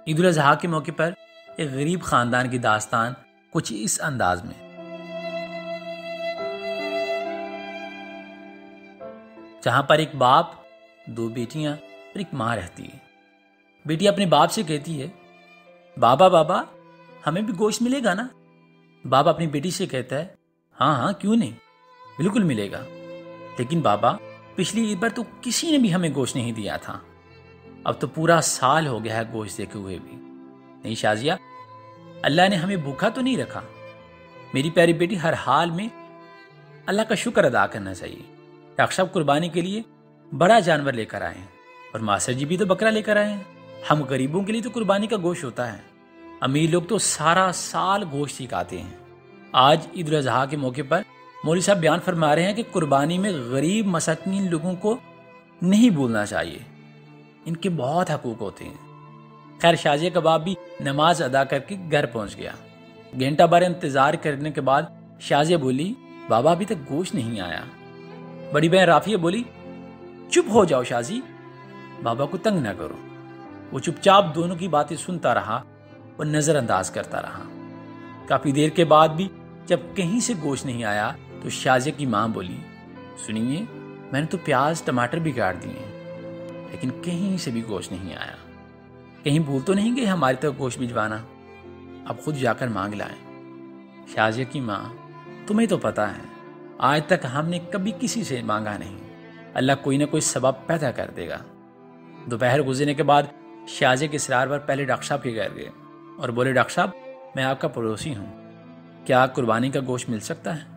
ईद उल अज़हा के मौके पर एक गरीब खानदान की दास्तान कुछ इस अंदाज में। जहां पर एक बाप, दो बेटियां और एक मां रहती है। बेटी अपने बाप से कहती है, बाबा बाबा हमें भी गोश्त मिलेगा ना? बाप अपनी बेटी से कहता है, हाँ हाँ क्यों नहीं, बिल्कुल मिलेगा। लेकिन बाबा, पिछली ईद पर तो किसी ने भी हमें गोश्त नहीं दिया था। अब तो पूरा साल हो गया है गोश्त देखे हुए भी। नहीं शाजिया, अल्लाह ने हमें भूखा तो नहीं रखा। मेरी प्यारी बेटी, हर हाल में अल्लाह का शुक्र अदा करना चाहिए। डॉक्टर साहब कुर्बानी के लिए बड़ा जानवर लेकर आए हैं और मास्टर जी भी तो बकरा लेकर आए हैं। हम गरीबों के लिए तो कुर्बानी का गोश्त होता है। अमीर लोग तो सारा साल गोश्त ही खाते हैं। आज ईद उल अज़हा के मौके पर मौलवी साहब बयान फरमा रहे हैं कि कुर्बानी में गरीब मसाकीन लोगों को नहीं भूलना चाहिए, इनके बहुत हकूक होते हैं। खैर, शाजिया का बाप भी नमाज अदा करके घर पहुंच गया। घंटा भर इंतजार करने के बाद शाजिया बोली, बाबा अभी तक गोश्त नहीं आया। बड़ी बहन राफिया बोली, चुप हो जाओ शाजी, बाबा को तंग ना करो। वो चुपचाप दोनों की बातें सुनता रहा और नजरअंदाज करता रहा। काफी देर के बाद भी जब कहीं से गोश्त नहीं आया तो शाजिया की मां बोली, सुनिए, मैंने तो प्याज टमाटर भी काट दिए हैं, लेकिन कहीं से भी गोश्त नहीं आया। कहीं भूल तो नहीं गए हमारी तक गोश्त भिजवाना? अब खुद जाकर मांग लाएं। शाजिया की मां, तुम्हें तो पता है आज तक हमने कभी किसी से मांगा नहीं। अल्लाह कोई ना कोई सबब पैदा कर देगा। दोपहर गुजरने के बाद शाजिया के इसरार पर पहले डॉक्टर साहब के घर गए और बोले, डॉक्टर साहब मैं आपका पड़ोसी हूँ, क्या कुर्बानी का गोश्त मिल सकता है?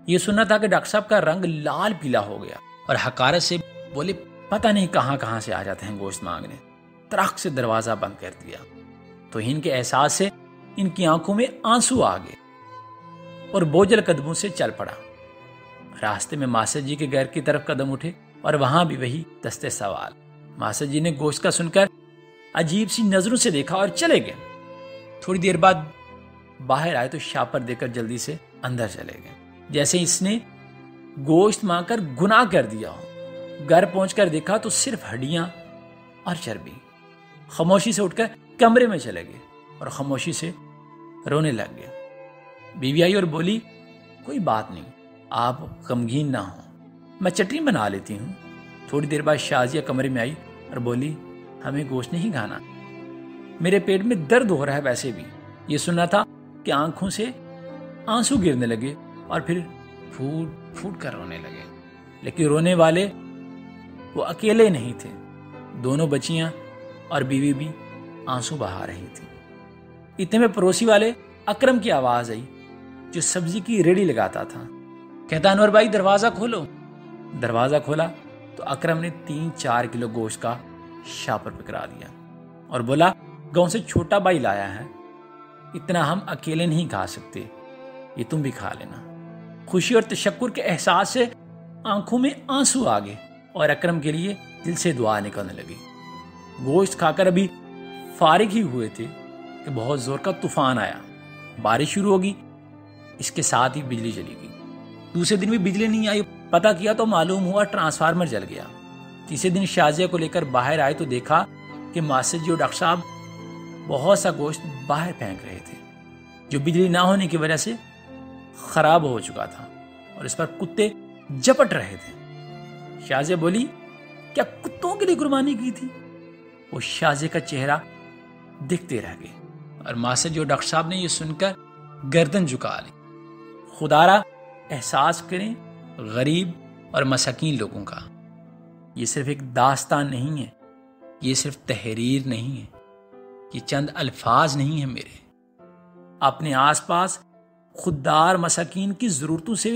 ये सुनना था कि डॉक्टर साहब का रंग लाल पीला हो गया और हकारत से बोले, पता नहीं कहाँ कहाँ से आ जाते हैं गोश्त मांगने। तराक से दरवाजा बंद कर दिया तो इनके एहसास से इनकी आंखों में आंसू आ गए और बोझल कदमों से चल पड़ा। रास्ते में मास्टर जी के घर की तरफ कदम उठे और वहां भी वही दस्ते सवाल। मास्टर जी ने गोश्त का सुनकर अजीब सी नजरों से देखा और चले गए। थोड़ी देर बाद बाहर आए तो शापर देकर जल्दी से अंदर चले गए, जैसे इसने गोश्त मांगकर गुनाह कर दिया हो। घर पहुंचकर देखा तो सिर्फ हड्डियां और चर्बी। खामोशी से उठकर कमरे में चले गए और खामोशी से रोने लग गए। बीवी आई और बोली, कोई बात नहीं, आप गमगीन ना हो, मैं चटनी बना लेती हूँ। थोड़ी देर बाद शाजिया कमरे में आई और बोली, हमें गोश्त नहीं खाना, मेरे पेट में दर्द हो रहा है। वैसे भी ये सुनना था कि आंखों से आंसू गिरने लगे और फिर फूट फूट कर रोने लगे। लेकिन रोने वाले वो अकेले नहीं थे, दोनों बच्चियां और बीवी भी आंसू बहा रही थी। इतने में पड़ोसी वाले अकरम की आवाज आई, जो सब्जी की रेडी लगाता था। कहता, अनवर भाई दरवाजा खोलो। दरवाजा खोला तो अकरम ने 3-4 किलो गोश्त का शापर पकड़ा दिया और बोला, गांव से छोटा भाई लाया है, इतना हम अकेले नहीं खा सकते, ये तुम भी खा लेना। खुशी और तशक्कुर के एहसास से आंखों में आंसू आ गए और अकरम के लिए दिल से दुआ निकलने लगी। गोश्त खाकर अभी फारिग ही हुए थे कि बहुत जोर का तूफान आया। बारिश शुरू होगी, इसके साथ ही बिजली चली गई। दूसरे दिन भी बिजली नहीं आई। पता किया तो मालूम हुआ ट्रांसफार्मर जल गया। तीसरे दिन शाजिया को लेकर बाहर आए तो देखा कि मास्टर जी और डॉक्टर साहब बहुत सा गोश्त बाहर फेंक रहे थे, जो बिजली ना होने की वजह से खराब हो चुका था और इस पर कुत्ते झपट रहे थे। शाजिया बोली, क्या कुत्तों के लिए कुर्बानी की थी? वो शाजिया का चेहरा देखते रह गए और मास्टर जी और डॉक्टर साहब ने यह सुनकर गर्दन झुका ली। खुदारा एहसास करें गरीब और मसाकीन लोगों का। ये सिर्फ एक दास्तान नहीं है, ये सिर्फ तहरीर नहीं है, ये चंद अल्फाज नहीं है मेरे। अपने आसपास खुददार मसाकीन की ज़रूरतों से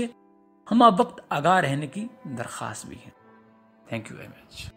हम वक्त आगाह रहने की दरख्वास्त भी है। Thank you very much.